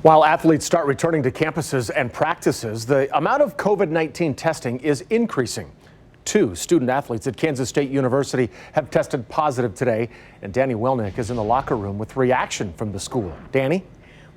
While athletes start returning to campuses and practices, the amount of COVID-19 testing is increasing. 2 student athletes at Kansas State University have tested positive today, and Danny Welnick is in the locker room with reaction from the school. Danny?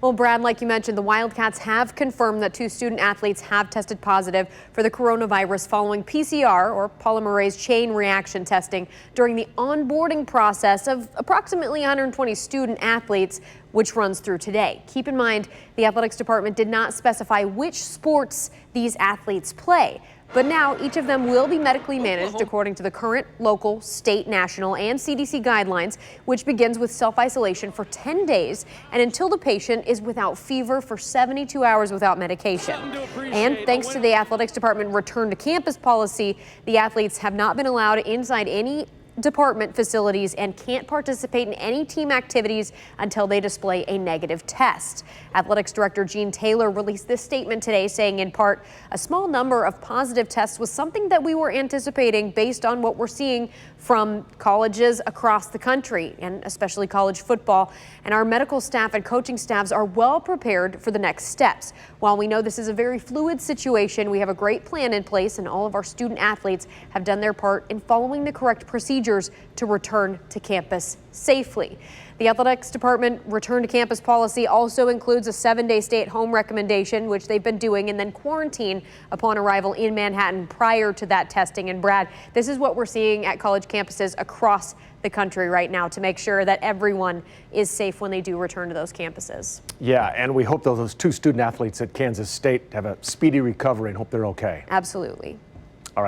Well, Brad, like you mentioned, the Wildcats have confirmed that 2 student athletes have tested positive for the coronavirus following PCR, or polymerase chain reaction testing, during the onboarding process of approximately 120 student athletes, which runs through today. Keep in mind, the athletics department did not specify which sports these athletes play. But now each of them will be medically managed according to the current local, state, national, and CDC guidelines, which begins with self-isolation for 10 days and until the patient is without fever for 72 hours without medication. And thanks to the athletics department return to campus policy, the athletes have not been allowed inside any department facilities and can't participate in any team activities until they display a negative test. Athletics Director Gene Taylor released this statement today, saying in part, a small number of positive tests was something that we were anticipating based on what we're seeing from colleges across the country, and especially college football. And our medical staff and coaching staffs are well prepared for the next steps. While we know this is a very fluid situation, we have a great plan in place, and all of our student athletes have done their part in following the correct procedures to return to campus safely. The athletics department return to campus policy also includes a 7-day stay-at-home recommendation, which they've been doing, and then quarantine upon arrival in Manhattan prior to that testing. And Brad, this is what we're seeing at college campuses across the country right now to make sure that everyone is safe when they do return to those campuses. Yeah, and we hope those 2 student athletes at Kansas State have a speedy recovery and hope they're okay. Absolutely.